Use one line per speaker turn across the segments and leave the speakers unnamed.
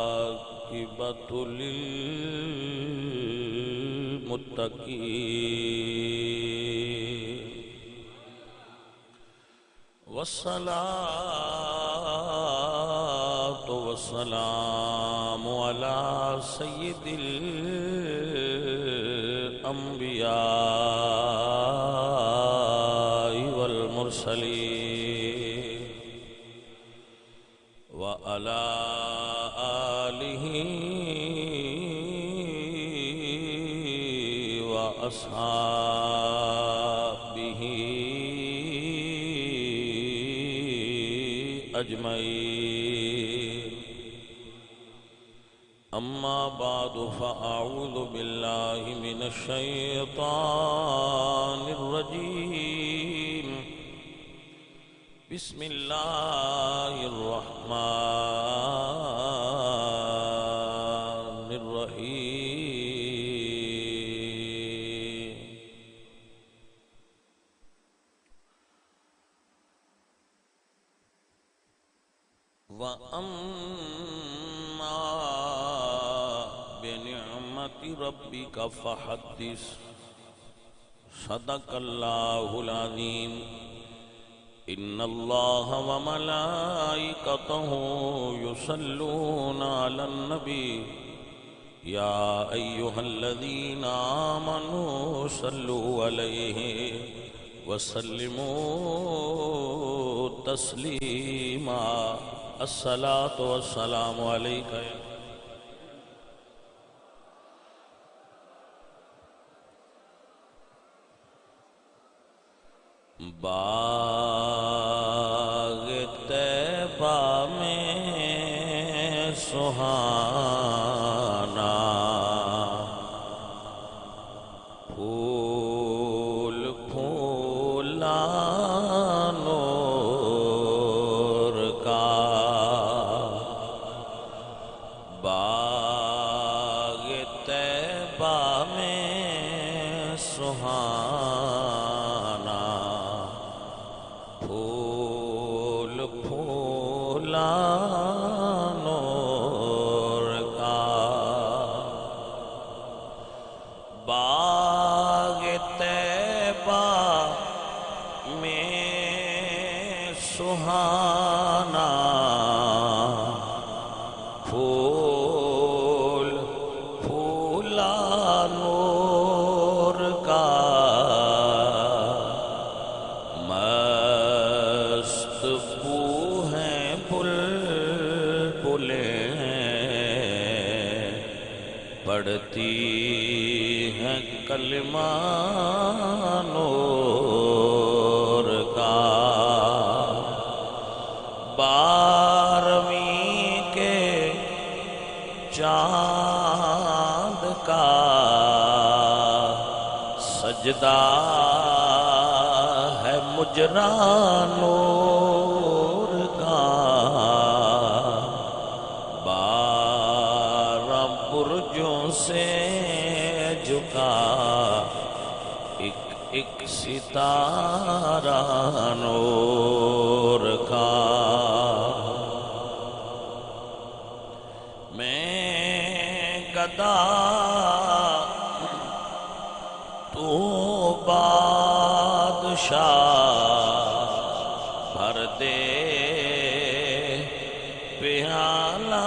والعاقبة للمتقين والصلاة والسلام على سيد الأنبياء والمرسلين وعلى آله وأصحابه أجمعين أما بعد فأعوذ بالله من الشيطان الرجيم بسم الله الرحمن الرحيم وأما بنعمة ربك فحدث صدق الله العظيم إن الله وملائكته يصلون على النبي يا أيها الذين آمنوا صلوا عليه وسلموا تسليما الصلاة والسلام عليك باغ طیبہ میں سہانا پھول پھولا نور کا باغ طیبہ میں سہانا پھول پھولا نور کا باغ طیبہ میں سہانا پھول پھولا نور کا مست بو ہیں بلبلیں پڑھتی ہیں کلمہ نور کا بارہویں کے چاند کا سجدہ ہے مجرا نور کا بارہ برجوں سے جھکا ایک ایک ستارہ نور کا میں گدا تو بادشاہ بھر دے پیالہ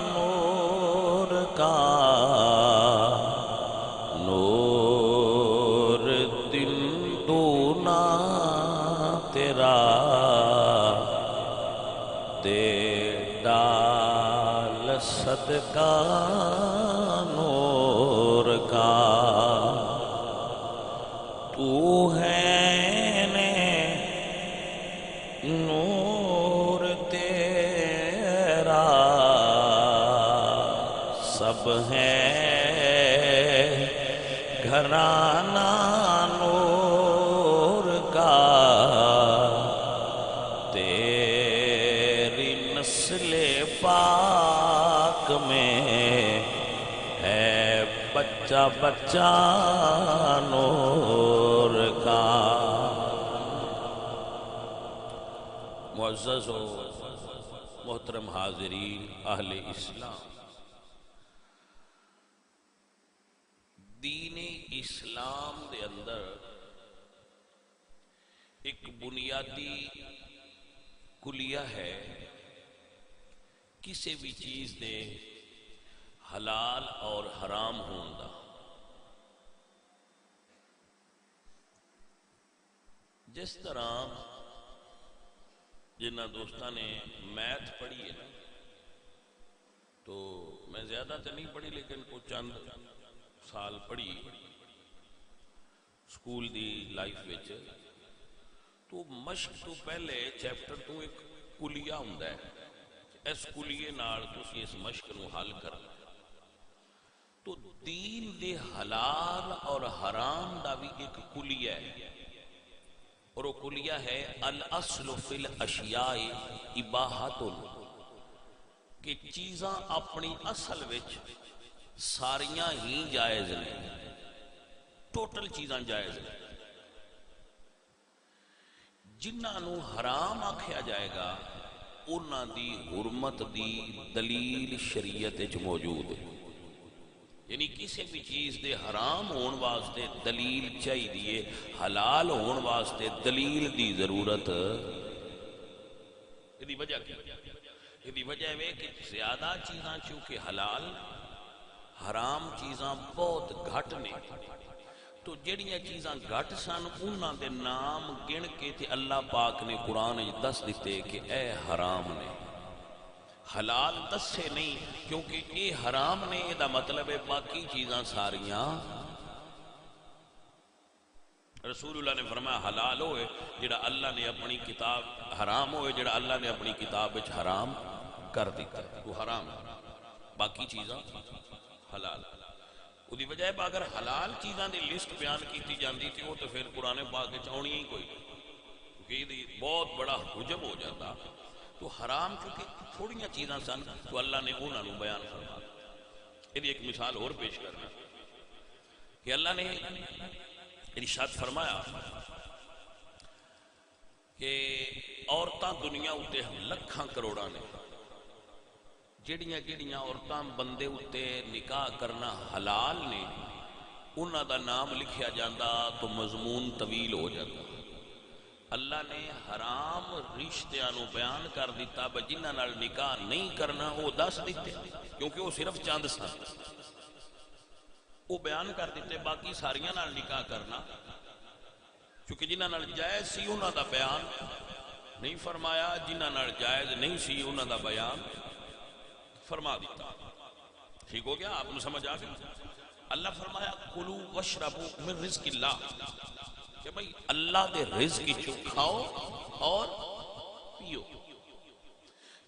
نور کا نور دل دونا تیرا دے ڈال صدقہ نور کا تو ہے نور تیرا سب ہے گھرانہ نور کا تیری نسل پاک میں ہے بچہ بچہ نور کا معزز و محترم حاضرین اہل اسلام، دین اسلام دے اندر ایک بنیادی کلیہ ہے کسی بھی چیز دے حلال اور حرام ہون دا۔ جس طرح جنہ دوستاں نے میتھ پڑھی ہے نا، تو میں زیادہ تو نہیں پڑھی لیکن کو چند سال پڑھی سکول دی لائف وچ، تو مشق تو پہلے چیپٹر تو ایک کلیہ ہوندا ہے، اس کلیے نال تسی اس مشق نو حل کرنا۔ تو دین دے حلال اور حرام دا بھی ایک کلیہ ہے، اور وہ کلیہ ہے الاصل فی الاشیاء اباحۃ، کہ چیزاں اپنی اصل وچ ساریاں ہی جائز ہیں، ٹوٹل چیزاں جائز ہیں۔ جنہاں نو حرام آکھیا جائے گا انہاں دی حرمت دی دلیل شریعت وچ موجود ہے، یعنی کسی بھی چیز دے حرام ہون واسطے دلیل چاہیے، حلال ہون واسطے دلیل دی ضرورت۔ یہ وجہ کیا؟ یہ وجہ ہے کہ زیادہ چیزاں چونکہ حلال، حرام چیزاں بہت گھٹ نے، تو جڑیاں چیزاں گھٹ سن انہاں دے نام گن کے تے اللہ پاک نے قرآن دس دیتے کہ اے حرام نے، حلال دسے نہیں، کیونکہ اے حرام نے دا مطلب ہے باقی چیزاں ساریاں۔ رسول اللہ نے فرمایا حلال ہوئے جڑا اللہ نے اپنی کتاب، حرام ہوئے جڑا اللہ نے اپنی کتاب وچ حرام کر دیتا ہے، تو حرام باقی چیزاں حلال۔ وہ وجہ ہے اگر حلال چیزاں دی لسٹ بیان کیتی جاندی تھی وہ تو پھر قرآن پاک وچ آنی ہی کوئی، کیونکہ یہ بہت بڑا حجم ہو جاتا۔ تو حرام چونکہ تھوڑیاں چیزاں سن تو اللہ نے انہاں نو بیان فرمایا۔ یہ ایک مثال اور پیش کرنا کہ اللہ نے ارشاد فرمایا کہ عورتاں دنیا اتے لکھاں کروڑاں نے، جڑیاں جڑیاں عورتاں بندے اتے نکاح کرنا حلال نے انہاں دا نام لکھیا جاندہ تو مضمون طویل ہو جاتا۔ اللہ نے حرام رشتیاں نو بیان کر دیتا، جنہاں نال نکاح نہیں کرنا وہ دس دیتے، کیونکہ وہ صرف چاند سن، وہ بیان کر دیتے، باقی ساریاں نال نکاح کرنا چونکہ جنہاں نال جائز سی انہاں دا بیان نہیں فرمایا، جنہاں نال جائز نہیں سی انہاں دا بیان فرما دیتا۔ ٹھیک ہو گیا؟ آپ نے سمجھ آ گئی؟ اللہ فرمایا کلو واشربوا من رزق اللہ، کہ بھئی اللہ دے رزق چو کھاؤ اور پیو۔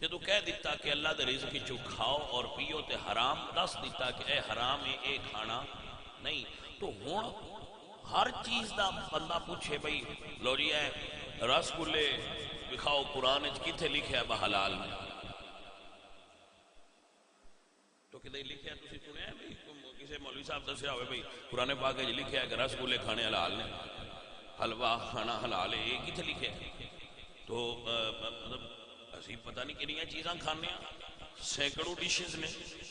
جدو کہہ دیتا کہ اللہ دے رزق چو کھاؤ اور پیو تے حرام دس دیتا کہ اے حرام ہے اے کھانا نہیں، تو ہون ہر چیز دا بندہ پوچھے بھئی لو جی اے رس گلے دکھاؤ قرآن کتھے لکھے ہے بحلال میں، تو کدھے لکھے ہے تسی سنے ہیں بھئی کسی مولوی صاحب دسیا ہوئے بھئی قرآن پاک ہے لکھے ہے کہ رس گلے کھانے حلال نے، حلوہ کھانا حلال ہے، یہ کتھے لکھے ہے؟ تو مطلب اسی پتہ نہیں کنیاں چیزاں کھانے ہیں، سینکڑوں ڈشز نے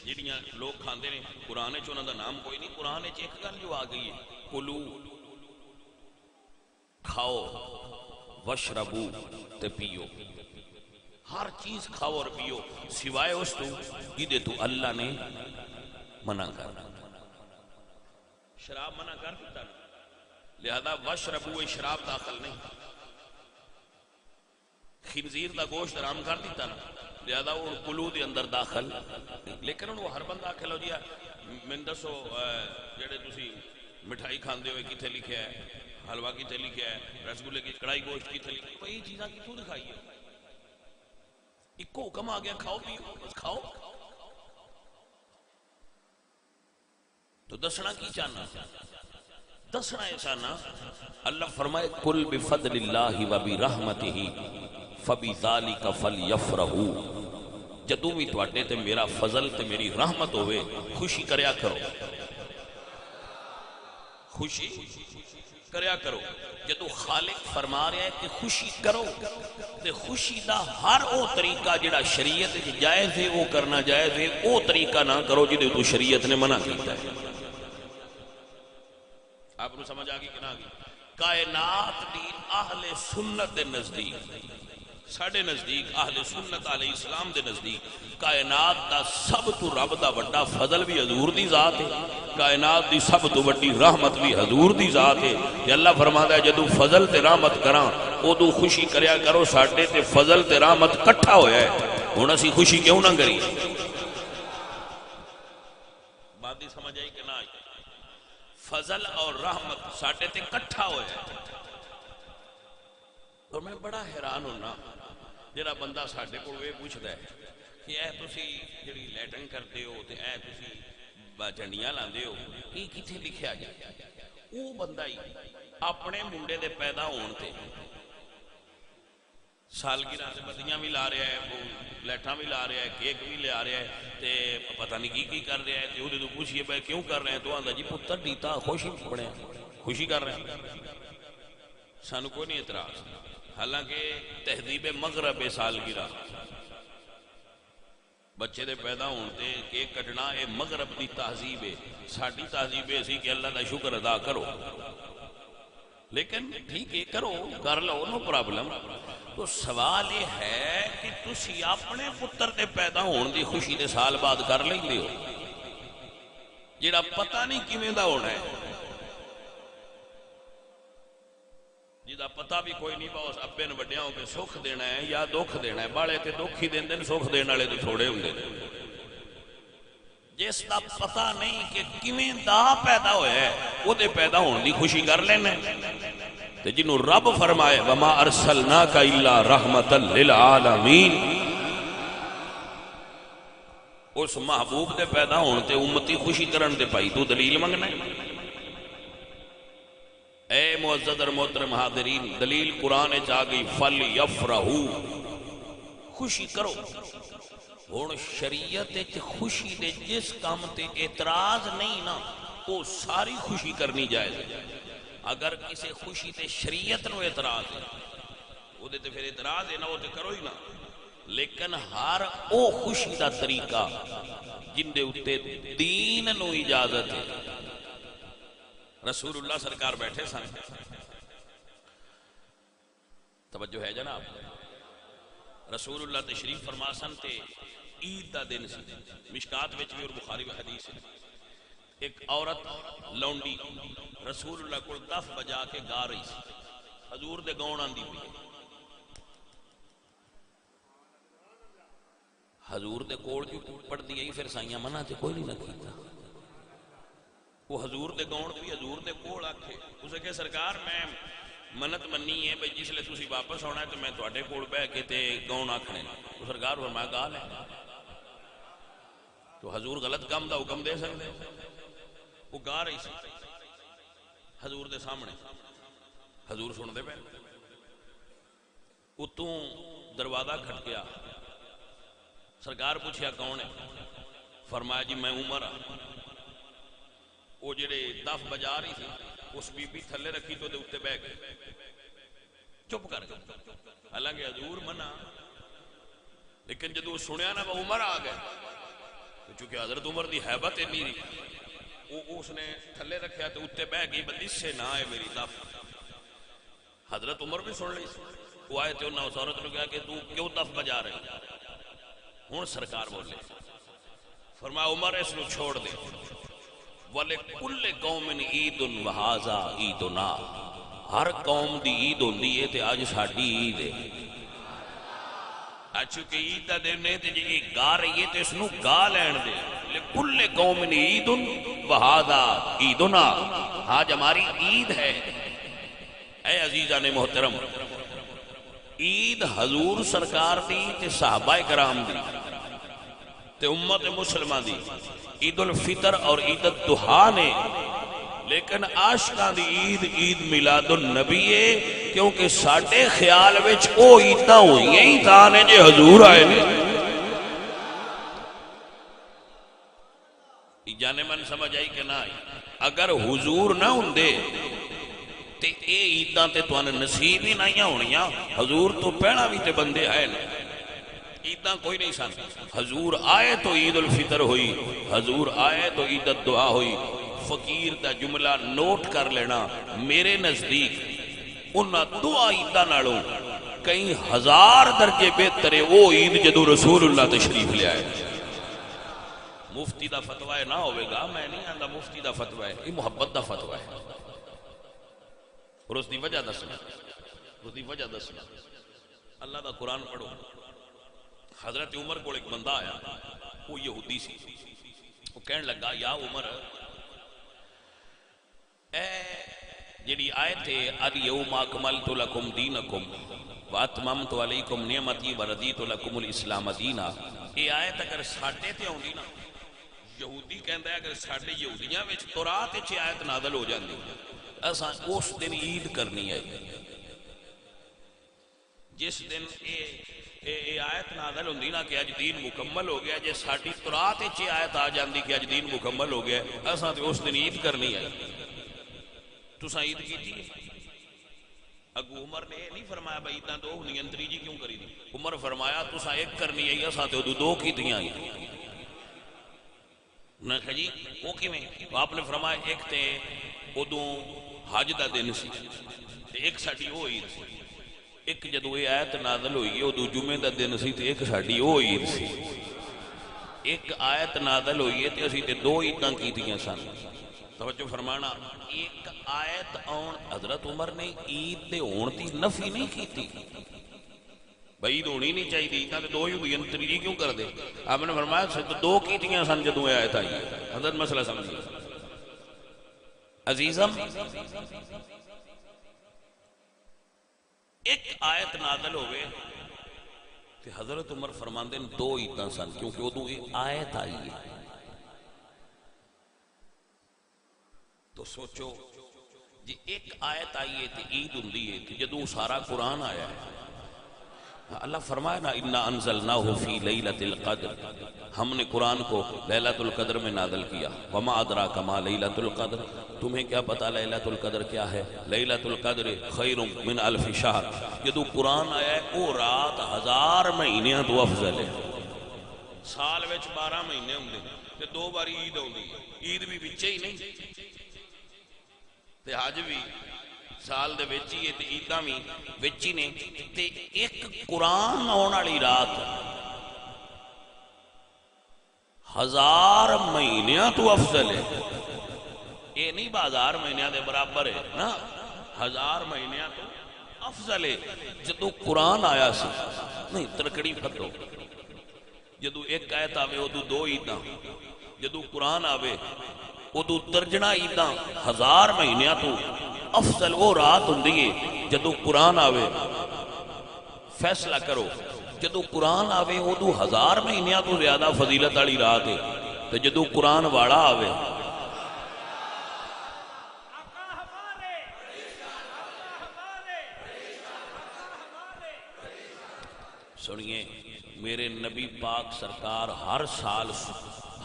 جڑیاں لوگ کھاندے نے، قرآن چ انہاں دا نام کوئی نہیں۔ قرآن چ ایک گل جو آ گئی ہے کلو کھاؤ وشربو تے پیو، ہر چیز کھاؤ اور پیو سوائے اس تو جدے تو اللہ نے منع کرنا، شراب منع کر دیتا، لہذا وشربو شراب داخل نہیں، خنزیر دا گوشت حرام کر دیتا نا، لہذا وہ کلو دے اندر داخل نہیں۔ لیکن وہ ہر بندہ آکھے لو جی من دسو جڑے تسی مٹھائی کھاندے ہوئے کتھے لکھے ہے، حلوہ کتھے لکھے ہے، رسگلے کی کڑائی گوشت کتھے لکھے ہے، یہ چیزاں کتھوں دکھائی ہے؟ ایک کو حکم آ گیا کھاؤ پیو، بس کھاؤ۔ تو دسنا کی چاہنا؟ دسنا یہ چاہنا اللہ فرمائے کل بفضل اللہ و برحمتہ فبذالک فلیفرحوا، جدوں بھی تواڈے تے میرا فضل تے میری رحمت ہوئے خوشی کریا کرو، خوشی کریا کرو. جدو خالق فرما رہا ہے کہ خوشی کرو تے خوشی دا ہر او طریقہ جڑا شریعت جائز ہے وہ کرنا جائز ہے، او طریقہ نہ کرو جدے تو شریعت نے منع کیتا ہے. آپ کو سمجھ آگی کہ نہ آگی؟ کائنات دی اہل سنت دے نزدیک، ساڑھے نزدیک اہل سنت علیہ السلام دے نزدیک کائنات دا سب تو رب دا وڈا فضل بھی حضور دی ذات ہے، کائنات دی سب تو وڈی رحمت بھی حضور دی ذات ہے. کہ اللہ فرماتا ہے جدو فضل تے رحمت کراں ادو خوشی کریا کرو ساڈے تے فضل تے رحمت کٹھا ہویا ہے. ہن اسی خوشی کیوں نہ کری؟ بات دی سمجھ آئی کہ نہ آئی؟ فضل اور رحمت ساڈے تے کٹھا ہویا ہے. اور میں بڑا حیران ہونا جڑا بندہ ساڈے کول یہ پوچھدا ہے کہ اے تسی جڑی لیٹنگ کرتے ہو تے اے تسی جھنڈیاں لاندے ہو یہ کتھے لکھیا جائے؟ وہ بندہ ہی اپنے منڈے دے پیدا ہون تے سالگرہ تے بدیاں بھی لا رہا ہے، لیٹاں بھی لا رہا ہے، کیک بھی لے آ رہا ہے تے پتہ نہیں کی کر رہا ہے. تے اودے تو پوچھئے بھائی کیوں کر رہے ہیں؟ تو آندا جی پتر دیتا خوشی پڑے خوشی کر رہے ہیں. سانو کوئی نہیں اعتراض، حالانکہ تہذیب مغرب سالگرہ بچے دے پیدا ہون تے کیک کٹنا اے مغرب دی تہذیب ہے. ساڈی تہذیب اسی کہ اللہ دا شکر ادا کرو، لیکن ٹھیک ہے کرو کر لو نو پرابلم. تو سوال یہ ہے کہ تسی اپنے پتر دے پیدا ہون دی خوشی دے سال بعد کر لیندے ہو جڑا پتہ نہیں کیویں دا ہونا ہے، جدا پتہ بھی کوئی نہیں باؤس ابے نے وڈیاں ہو کے سکھ دینا ہے یا دکھ دینا ہے. بالے تے دکھ ہی دیندے نے، سکھ دین والے تے تھوڑے ہوندے نے. جس دا پتہ نہیں کہ کیویں دا پیدا ہویا ہے او دے پیدا ہون دی خوشی کر لینا. تے جنوں رب فرمائے وما ارسلناک الا رحمتا للعالمین، اس محبوب دے پیدا ہون تے امتی خوشی کرن تے بھائی تو دلیل منگنا ہے. اے معزز اور محترم حاضرین، دلیل قرآن چاہ گئی فل یفرحو، خوشی کرو. ہن شریعت خوشی دے جس کام تے اعتراض نہیں نا وہ ساری خوشی کرنی جائے. اگر کسی خوشی تے شریعت نو اعتراض ہے وہ تے پھر اعتراض ہے نا وہ تے کرو ہی نا. لیکن ہر او خوشی دا طریقہ جن دے اتے دین نو اجازت ہے. رسول اللہ سرکار بیٹھے سن، توجہ ہے جناب، رسول اللہ تشریف فرما سن تے عید دا دن سی. مشکات وچ بھی اور بخاری میں حدیث ہے، ایک عورت لونڈی رسول اللہ کو دف بجا کے گا رہی سی، حضور دے گاؤن آندی پئی. حضور دے کول جو پڑھ دی گئی پھر سائیاں منع تے کوئی نہیں نہ کیتا. وہ حضور دے گاؤن بھی حضور دے کول آکھے اسے کہ سرکار میں منت منی ہے بھئی جس لئے تسی واپس ہونا ہے تو میں تواڈے کول بیٹھ کے تے گاؤن آکھنے. تو سرکار فرمایا گا لے. تو حضور غلط کام دا حکم دے سکتے؟ وہ گا رہی سی حضور دے سامنے، حضور سن دے پہ. اتوں دروازہ کھٹ گیا، سرکار پوچھیا کون ہے؟ فرمایا جی میں عمر ہاں. وہ جڑے دف بجا رہی تھی اس بی بی تھلے رکھی تو دے اتے بہ گئے، چپ کر گئے. حالانکہ حضور منع، لیکن جدو سنیا نا وہ عمر آ گئے. چونکہ حضرت عمر دی حیبت اتنی تھی، اس نے تھلے رکھیا تو اتے بہ گئی بندی سے نہ آئے میری دف. حضرت عمر بھی سن لی. وہ آئے تھے انہوں نے عورت نے کہا کہ تو کیوں دف بجا رہے؟ ہوں سرکار بولے، فرمایا عمر اس نو چھوڑ دے. وَلِكُلِّ قَوْمٍ عِيدٌ وَهَذَا عِيدُنَا، ہر قوم دی عید ہوندی ہے تے آج ساڈی عید ہے. چونکہ عید دا دن ہے تے جی گا رہی ہے تے اس نو گا لین دے. لِكُلِّ قَوْمٍ عِيدٌ وَهَذَا عِيدُنَا، آج ہماری عید ہے. اے عزیزان محترم، عید حضور سرکار دی تے صحابہ کرام دی تے امت مسلمہ دی عید الفطر اور عید الضحیٰ نے. لیکن عاشقاں دی عید عید میلاد النبی ہے، کیونکہ ساڈے خیال وچ او عیداں ہوئی ہی تاں نے جے حضور آئے نے. جانے من سمجھ آئی کہ نہ آئی؟ اگر حضور نہ ہوندے تے اے عیداں تے تانوں نصیب ہی نہیں ہونیاں. حضور تو پہلا بھی تے بندے آئے نا، عیداں کوئی نہیں سن. حضور آئے تو عید الفطر ہوئی، حضور آئے تو عید الدعا ہوئی. فقیر دا جملہ نوٹ کر لینا، میرے نزدیک انہاں دعا عیداں نالوں کئی ہزار درجے بہتر ہے وہ عید جدو رسول اللہ تشریف لے آئے. مفتی دا فتوی نہ ہوئے گا، میں نہیں آندا مفتی دا فتوی ہے، یہ محبت دا فتوی ہے. اور اس دی وجہ دسنا، اس دی وجہ دسنا. اللہ دا قرآن پڑھو. حضرت عمر کو ایک بندہ آیا، وہ یہودی سی. وہ کہنے لگا یا عمر، اے جڑی آیت ہے الیوم اکملت لکم دینکم واتممت علیکم نعمتی ورضیت لکم الاسلام دینا، یہ آیت اگر ساڈے تے آوندی نا، یہودی کہندا ہے اگر ساڈے یہودیاں وچ تورات وچ آیت نازل ہو جاندی اساں اس دن عید کرنی ہے. جس دن اے آیت نازل ہوندی نا کہ اج دین مکمل ہو گیا، جے ساڈی تورات وچ آیت آ جاندی کہ اج دین مکمل ہو گیا، اساں تے اس دن عید کرنی ہے. تساں عید کیتی ہے؟ اگو عمر نے نہیں فرمایا بھائی عیداں دو ہونی انتری جی کیوں کری دی. عمر فرمایا تساں ایک کرنی ہے، اساں تے دو کیتیاں ہیں. نہ جی وہ کیویں؟ آپ نے فرمایا ایک تے ادوں حج دا دن سی تے ایک ساڈی او عید سی. ایک جدو یہ آیت نازل ہوئی ادو جمعے دا دن سی تے ایک ساڈی او عید سی. ایک آیت نازل ہوئی ہے تے اسی تے دو عیداں کیتیاں سن. توجہ فرمانا، ایک آیت آن حضرت عمر نے عید دے ہون دی نفی نہیں کیتی. بھائی عید ہونی نہیں چاہیے، عیداں تے دو ہی ہوئی تیجی کیوں کر دے؟ آپ نے فرمایا دو کیتیاں سن جدوں یہ آیت آئی. حضرت مسئلہ سمجھیے عزیزم، ایک آیت نازل ہوئے کہ حضرت عمر فرماندے دو عیداں سن کیونکہ ادوں یہ آیت آئی ہے. تو سوچو جی ایک آیت آئی ہے تو عید ہوندی ہے کہ جدوں سارا قرآن آیا ہے. اللہ فرمایا نا انا انزلناہ فی لیلۃ القدر، ہم نے قرآن کو لیلۃ القدر میں نازل کیا. وما ادراک ما لیلۃ القدر، تمہیں کیا پتا لیلۃ القدر کیا ہے؟ لیلۃ القدر خیر من الف شہر. جدوں قرآن آیا ہے وہ رات 1000 مہینیاں تو افضل ہے. سال وچ 12 مہینے ہوندے تے دو باری عید ہوندی ہے، عید بھی وچے ہی نہیں تے حج بھی سال دے وچ ہی تے عیداں بھی وچ ہی نے. تے ایک قرآن آن والی رات 1000 مہینیاں تو افضل ہے. یہ نہیں 1000 مہینیاں دے برابر ہے نا، 1000 مہینیاں تو افضل ہے. جدو قرآن آیا سی نہیں ترکڑی پھٹو، جدو ایک آیت آوے ادو دو عیداں، جدو قرآن آوے ادو درجنہ عیداں. 1000 مہینیاں تو افضل وہ رات ہوندی ہے جدو قرآن آوے. فیصلہ کرو، جدو قرآن آوے ادو 1000 مہینیاں تو زیادہ فضیلت والی رات ہے، تو جدو قرآن والا آوے سنیے میرے نبی پاک سرکار ہر سال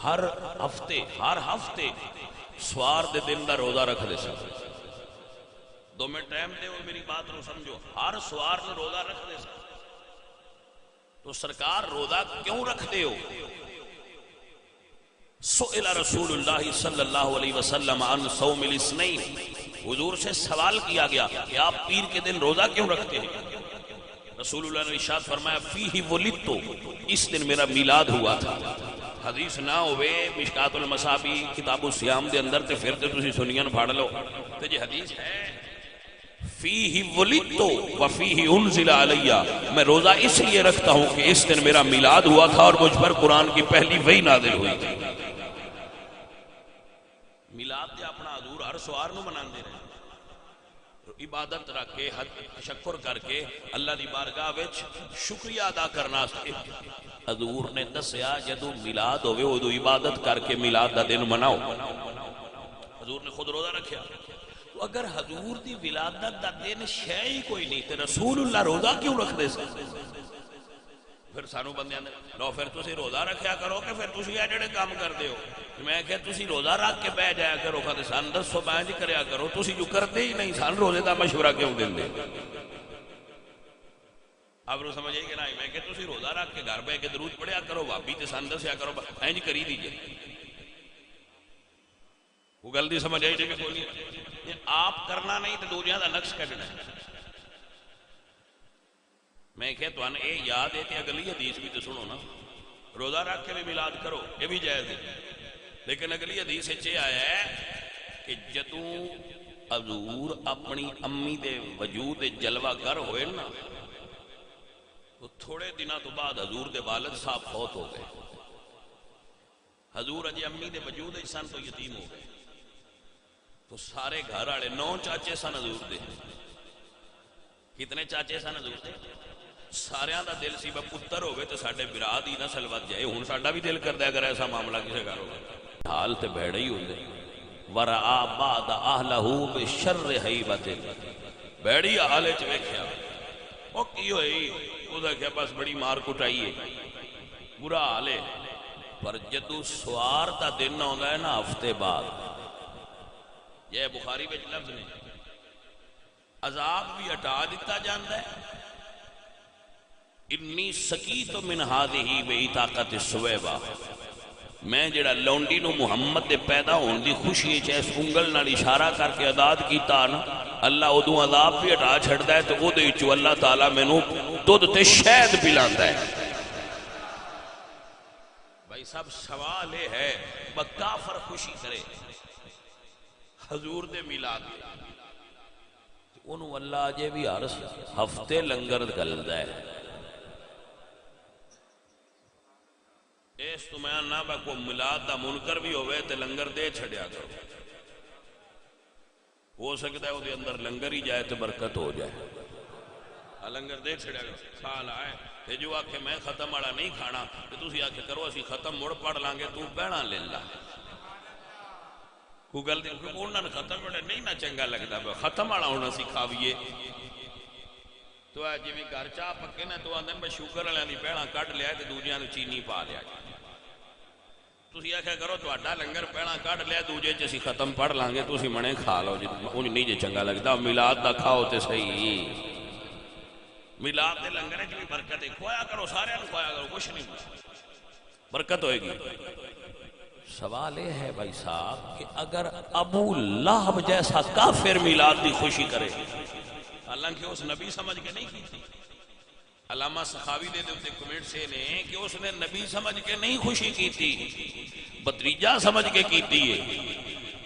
ہر ہفتے سوار دے دن دا روزہ رکھ دے سن. 2 منٹ ٹائم دے اور میری بات نو سمجھو. ہر سوار نے روزہ رکھ دے سن. تو سرکار روزہ کیوں رکھ دے ہو؟ سئل رسول اللہ صلی اللہ علیہ وسلم عن صوم الاثنین، حضور سے سوال کیا گیا کہ آپ پیر کے دن روزہ کیوں رکھتے ہیں؟ رسول اللہ نے ارشاد فرمایا فیہ ولدت، اس دن میرا میلاد ہوا تھا. حدیث نہ ہوئے مشکات المصابی کتاب الصیام دے اندر تے پھر تے تسی سنیاں پھاڑ لو تے جی حدیث ہے فیہ ولدت وفیہ انزل علی، میں روزہ اس لیے رکھتا ہوں کہ اس دن میرا میلاد ہوا تھا اور مجھ پر قرآن کی پہلی وحی نازل ہوئی تھی. میلاد دے اپنا حضور ہر سوار نو مناندے رہے، عبادت رکھ کے تشکر کر کے اللہ دی بارگاہ وچ شکریہ ادا کرنا. حضور نے دسیا جدو میلاد ہوئے ادو عبادت کر کے میلاد دا دن مناؤ. حضور نے خود روزہ رکھیا. تو اگر حضور دی ولادت دا دن شے ہی کوئی نہیں تے رسول اللہ روزہ کیوں رکھ دے سن؟ پھر سانو بندیاں نے لو پھر تسی روزہ رکھیا کرو کہ پھر تسی اے جڑے کام کردے ہو. میں کہ تسی روزہ رکھ کے بہ جایا کرو کھاتے سان دسو بینج کریا کرو تسی جو کرتے ہی نہیں سان روزے دا مشورہ کیوں دیں دے آپ رو سمجھے کہ نہیں میں کہ تسی روزہ رکھ کے گھر بہ کے درود پڑھیا کرو وابی تے سان دسیا کرو بینج کری دیجئے وہ گلدی سمجھ آئی کہ کوئی نہیں آپ کرنا نہیں تو دنیا دا نقص کٹنا ہے میں کہ تو اے یاد ہے کہ اگلی حدیث بھی تو سنو نا روزہ رکھ کے بھی میلاد کرو یہ بھی جائز ہے لیکن اگلی حدیث یہ آیا ہے کہ جدوں حضور اپنی امی دے وجود جلوہ گر ہوئے نا تو تھوڑے دنوں تو بعد حضور دے والد صاحب فوت ہو گئے حضور اجے امی دے وجود سن تو یتیم ہو گئے تو سارے گھر والے 9 چاچے سن حضور دے کتنے چاچے سن حضور دے ساریاں دا دل سی پتر ہوئے تو ساڈے برا دی نسل ود جائے ہن ساڈا بھی دل کردا اگر ایسا معاملہ کسے گھر ہوگا حال تے بھڑا ہی ہوندے ورآ بعد اہلہ بشر ہیبت بھڑی حال وچ ویکھیا او کی ہوئی او دا کہ بس بڑی مار کٹائی ہے برا حال ہے پر جدوں سوار دا دن ہوندا ہے نا ہفتے بعد یہ بخاری وچ لفظ نے عذاب بھی ہٹا دیتا جاندا ہے انی سکیت من ہذہ بعتاقۃ سویبہ میں جڑا لونڈی نو محمد دے پیدا ہون دی خوشی چ اس انگل نال اشارہ کر کے عداد کیتا نا اللہ ادوں عذاب بھی ہٹا چھڑدا ہے تے او دے وچوں اللہ تعالی مینوں دودھ تے شہد پلاندا ہے بھائی سب سوال یہ ہے کافر خوشی کرے حضور دے میلاد انہوں اللہ جے بھی ہر ہفتے لنگر گلدا ہے اس تو میں نہ با کو میلاد دا منکر بھی ہوئے تے لنگر دے چھڑیا کرو ہو سکتا ہے وہ دے اندر لنگر ہی جائے تے برکت ہو جائے لنگر دے چھڑیا کرو سال آئے تے جو آکھے میں ختم والا نہیں کھانا تے تسی آکھے کرو اسی ختم مڑ پڑھ لانگے تو بہنا لے لا کو گل دے کیونکہ انہوں نے ختم والا نہیں نہ چنگا لگتا ختم والا ہونا سکھاویے تو جی بھی گھر چاہ پکے نا تو آدھے میں شوگر والے دی بہنا کٹ لیا تے دوجیاں نو چینی پا لیا تسی آکھیا کرو تہاڈا لنگر پہنا کٹ لیا دوجے چ اسی ختم پڑھ لانگے تسی منے کھا لو جی انہوں نہیں جے چنگا لگتا میلاد دا کھاؤ تے صحیح میلاد دے لنگر وچ بھی برکت ہے کھوایا کرو سارے نو کھوایا کرو کچھ نہیں برکت ہوئے گی سوال یہ ہے بھائی صاحب کہ اگر ابو لہب جیسا کافر میلاد دی خوشی کرے حالانکہ اس نبی سمجھ کے نہیں کی تھی علامہ سخاوی دے دے کمنٹ سے نے کہ اس نے نبی سمجھ کے نہیں خوشی کی تھی بتیجا سمجھ کے کیتی ہے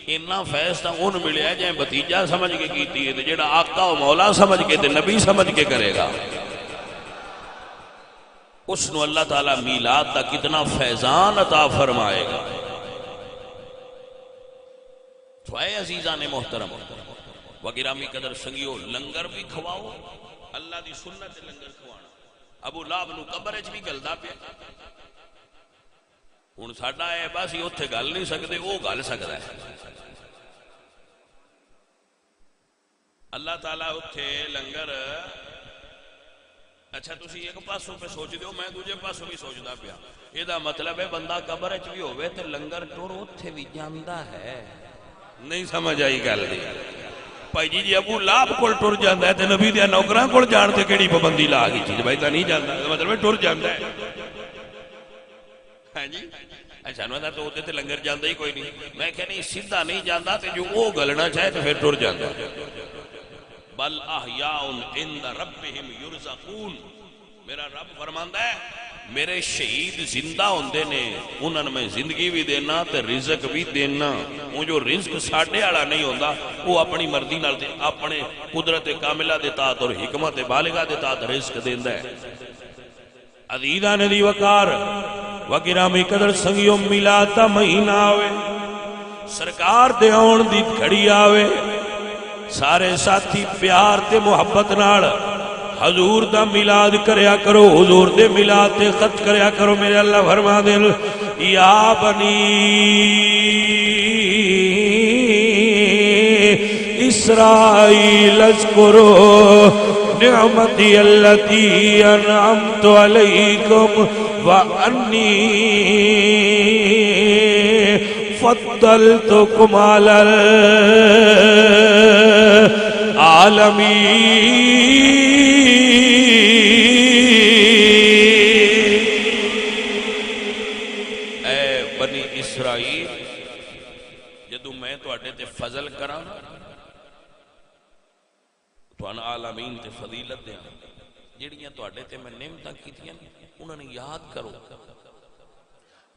اتنا فیض تا ان ملیا ہے جائیں بتیجا سمجھ کے کیتی ہے جیڑا آقا و مولا سمجھ کے تے نبی سمجھ کے کرے گا اس نو اللہ تعالیٰ میلاد دا کتنا فیضان عطا فرمائے گا تو اے عزیزان محترم وگرامی قدر سنگیو لنگر بھی کھواؤ اللہ دی سنت لنگر کھوانا ابو لہب نو قبر وچ بھی گلدا پیا ہن ساڈا اے بس اوتھے گل نہیں سکدے او گل سکدا ہے اللہ تعالیٰ اوتھے لنگر اچھا تسی ایک پاسوں پہ سوچ دیو میں دوجے پاسوں بھی سوچدا پیا یہ دا مطلب ہے بندہ قبر وچ بھی ہوے تے لنگر ٹر اوتھے بھی جاندا ہے نہیں سمجھ آئی گل دی بھائی جی ابو لہب کول ٹر جاندا ہے تے نبی دے نوکراں کول جان تے کیڑی پابندی لا گئی چیز بھائی تا نہیں جاندا مطلب ہے ٹر جاندا ہے ہاں جی اچھا نو تو تے لنگر جاندا ہی کوئی نہیں میں کہ نہیں سیدھا نہیں جاندا تے جو او گلنا چاہے تے پھر ٹر جاندا بل احیاء عند ربہم یرزقون میرا رب فرماندا ہے میرے شہید زندہ ہوندے نے انہاں میں زندگی بھی دینا تے رزق بھی دینا وہ جو رزق ساڈے والا نہیں ہوندا وہ اپنی مرضی نال تے اپنے قدرت کاملہ دے تحت اور حکمت بالغہ دے تحت رزق دیندا ہے عزیزان دی وقار و گرامی قدر سنگیو میلاد دا مہینہ آوے سرکار دے آن دی گھڑی آوے سارے ساتھی پیار تے محبت نال حضور دا میلاد کریا کرو حضور دے میلاد تے خط کریا کرو میرے اللہ فرما دے یا بنی اسرائیل اذکروا نعمتی اللتی انعمت علیکم وانی
فضلتکم علی العالمین۔
اے بنی اسرائیل جدو میں تواڈے تے فضل کراں تواں عالمین تے فضیلت دیاں جڑیاں تواڈے تے میں نعمتاں کیتیاں انہاں نے یاد کرو۔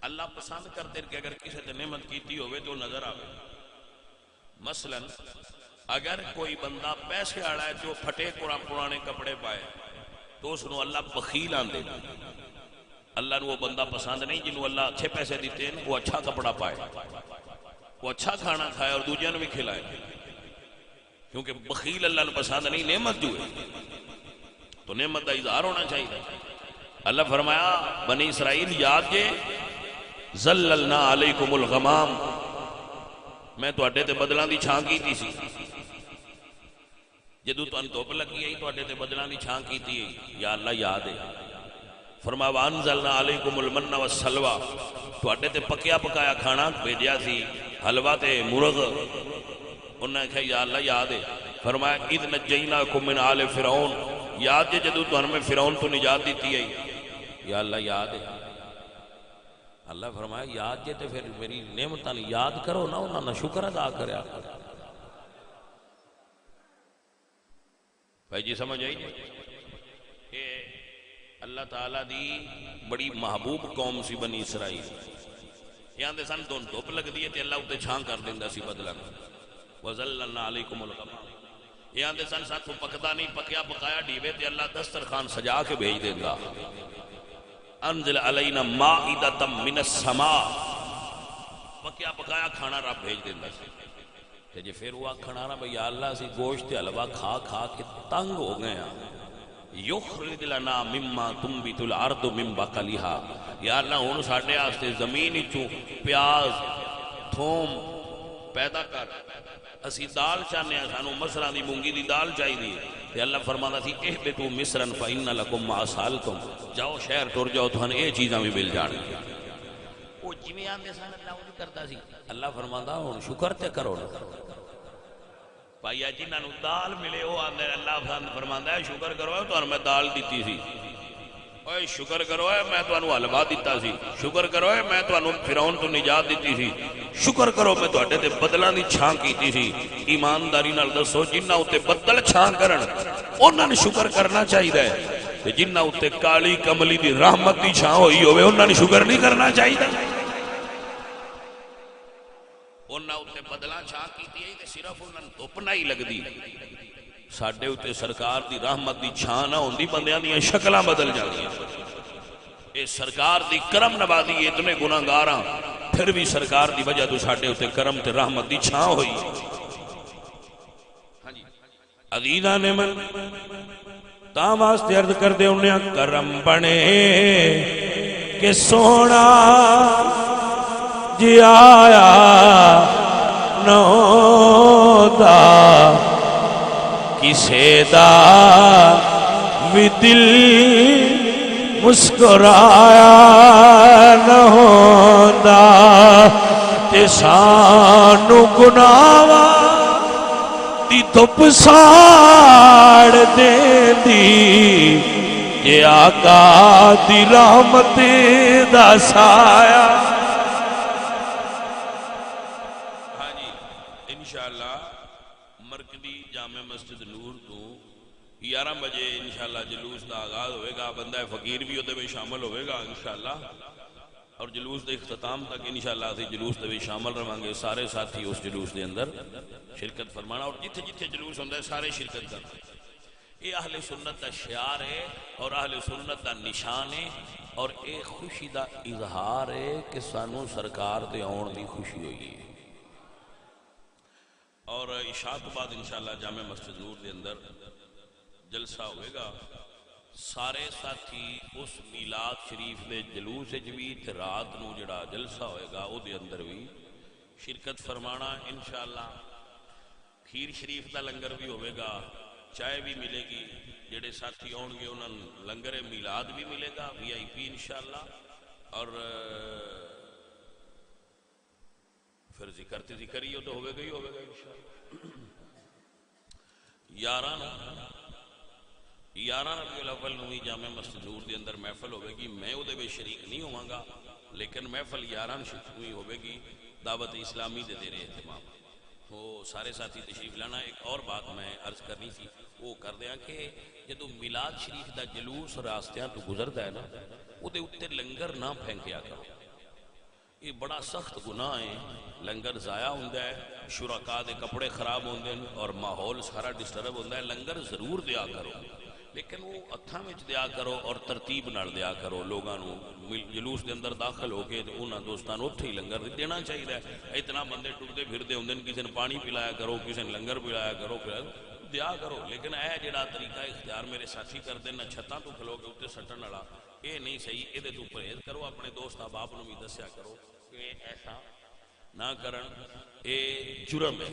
اللہ پسند کرتے کہ اگر کسی تے نعمت کیتی ہوئے تو نظر آوے۔ مثلا اگر کوئی بندہ پیسے آڑا ہے جو پھٹے پرانے کپڑے پائے تو اس نو اللہ بخیل آندے۔ اللہ نو وہ بندہ پسند نہیں جنہوں اللہ اچھے پیسے دیتے ہیں وہ اچھا کپڑا پائے، وہ اچھا کھانا کھائے اور دوجہ نے بھی کھلائے، کیونکہ بخیل اللہ نے پسند نہیں، نعمت جو ہے تو نعمت کا اظہار ہونا چاہیے۔ اللہ فرمایا بنی اسرائیل یاد جے ظللنا علیکم الغمام، میں تواڈے تے بدلاں دی چھاں کیتی سی، جدو تانوں دھوپ لگی آئی تواڈے تے بدلاں دی چھاں کیتی ہے، یا اللہ یاد ہے۔ فرمایا وانزلنا علیکم المن والسلوی، تواڈے تے پکیا پکایا کھانا بھیجیا سی، حلوہ تے مرغ، انہوں نے کہا یا اللہ یاد ہے۔ فرمایا اذ نجیناکم من آل فرعون، یاد ہے جدو تانوں میں فرعون تو نجات دیتی ہے، یا اللہ یاد ہے۔ اللہ فرمایا یاد جے تے پھر میری نعمتاں یاد کرو نا، انہاں نا شکر ادا کریا۔ بھائی جی سمجھ آئی جی کہ اللہ تعالیٰ دی بڑی محبوب قوم سی بنی اسرائیل، یہاں دے سن دون دھوپ لگ دیئے تے اللہ اتے چھان کر دیندہ سی بدلن۔ وَظَلَّلْنَا عَلَيْكُمُ الْغَمَامَ، یہاں دے سن ساتھوں پکدا نہیں پکیا پکایا ڈیوے تے اللہ دسترخوان سجا کے بھیج دیندہ۔ انزل علینا مائدۃ من السماء، پکیا پکایا کھانا رب بھیج دیندہ سی۔ تے جے پھر وہ کھانا رب یا اللہ سی گوشت حلوہ کھا کھا کے تنگ ہو گئے ہیں، یخرج لنا مما تنبت الارض من بقلها، یا اللہ ہن ساڈے واسطے زمین وچوں پیاز تھوم پیدا کر، اسی دال چاہنے ہیں، سانو مسراں دی مونگی دی دال چاہیے۔ تے اللہ فرماتا سی اہبطوا مصرا فإن لكم ما سألتم، جاؤ شہر ٹر جاؤ تھن اے چیزاں بھی مل جان گی۔ وہ جویں آندے سن اللہ وہ کرتا سی، اللہ فرماتا ہن شکر تے کرو نا۔ بھائیا جنہاں نو دال ملے وہ آندے اللہ فرماندا ہے شکر کرو تانوں میں دال دیتی سی، اوے شکر کرو میں تانوں حلوہ دیتا سی، شکر کرو میں تانوں فرعون تو نجات دیتی سی، شکر کرو میں تواڈے تے بدلاں دی چھاں کیتی سی۔ ایمانداری نال دسو جنہاں اتے بدل چھاں کرن انہاں نے شکر کرنا چاہیے، تے جنہاں اتے کالی کملی دی رحمت دی چھاں ہوئی ہوئے انہاں نے شکر نہیں کرنا چاہیے۔ انہاں اتے بدلاں چھاں کیتی ہے تے صرف انہاں نوں دھوپ نہیں لگدی، ساڈے اتے سرکار دی رحمت دی چھاں نہ ہوندی بندیاں دیاں شکلاں بدل جاندیاں۔ اے سرکار دی کرم نوازی، اتنے گناہگاراں پھر بھی سرکار دی وجہ تو ساڈے اتے کرم تے رحمت دی چھاں ہوئی۔ عزیزاں نے من تاں واسطے عرض کر دے انہیں کرم بنے کہ سونا جی آیا نو دا کسے دا بھی دل مسکرایا نہ ہوندا تے سانو گناواں دی دھوپ ساڑ دیندی جے آقا دی رحمت دا سایہ۔ ہاں جی انشاءاللہ مرکزی جامع مسجد نور تو 11 بجے انشاءاللہ جلوس دا آغاز ہوئے گا، بندہ فقیر بھی ہوتے میں شامل ہوئے گا انشاءاللہ، اور جلوس دے اختتام تک انشاءاللہ اسی جلوس دے بھی شامل رہاں گے، سارے ساتھی اس جلوس دے اندر شرکت فرمانا، اور جتھے جتھے جلوس ہوندہ ہے سارے شرکت کرنا۔ یہ اہل سنت دا شعار ہے اور اہل سنت دا نشان ہے، اور ایک خوشی دا اظہار ہے کہ سانو سرکار دے آن دی خوشی ہوئی ہے۔ اور عشاء تو بعد انشاءاللہ جامع مسجد نور دے اندر جلسہ ہوئے گا، سارے ساتھی اس میلاد شریف دے جلوس بھی تے رات نو جڑا جلسہ ہوئے گا او دے اندر بھی شرکت فرمانا انشاءاللہ۔ کھیر شریف دا لنگر بھی ہوئے گا، چائے بھی ملے گی، جڑے ساتھی ہون گے انہاں لنگر میلاد بھی ملے گا VIP انشاءاللہ، اور پھر ذکر تے ذکر ہی تو ہوئے گا ہی ہوئے گا انشاءاللہ۔ 11 ربیع الاول نو ہی جامع مسجد نور دے اندر محفل ہوئے گی، میں وہ دے میں شریک نہیں ہوں گا، لیکن محفل 11 شروع ہوئے گی، دعوت اسلامی دے دے رہے اہتمام وہ سارے ساتھی تشریف لانا۔ ایک اور بات میں عرض کرنی تھی وہ کر دیا کہ جدو میلاد شریف دا جلوس راستیاں تو گزرتا ہے نا، وہ دے اتے لنگر نہ پھینکیا کرو، یہ بڑا سخت گناہ ہے، لنگر ضائع ہوندہ ہے، شرکاء دے کپڑے خراب ہوندے ہیں اور ماحول سارا ڈسٹرب ہوندہ ہے۔ لنگر ضرور دیا کرو لیکن وہ اتھا میں دیا کرو اور ترتیب نال دیا کرو، لوگاں نو جلوس دے اندر داخل ہو کے انہاں دوستان اتھے ہی لنگر دینا چاہیے۔ اتنا بندے ٹردے پھردے ہوندے ہیں، کسی نے پانی پلایا کرو، کسی نے لنگر پلایا کرو، دیا کرو، لیکن اے جڑا طریقہ اختیار میرے ساتھی کر دینا چھتاں تو کھلو کے اتنے سٹن والا، یہ نہیں صحیح، یہ تو پرہیز کرو، اپنے دوست احباب نو بھی دسیا کرو کہ ایسا نہ کرن، اے جرم ہے،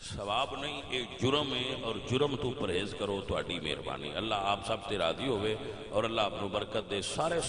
ثواب نہیں، اے جرم ہے، اور جرم تو پرہیز کرو، تو اڈی مہربانی۔ اللہ آپ سب تے راضی ہوئے اور اللہ اپنو برکت دے سارے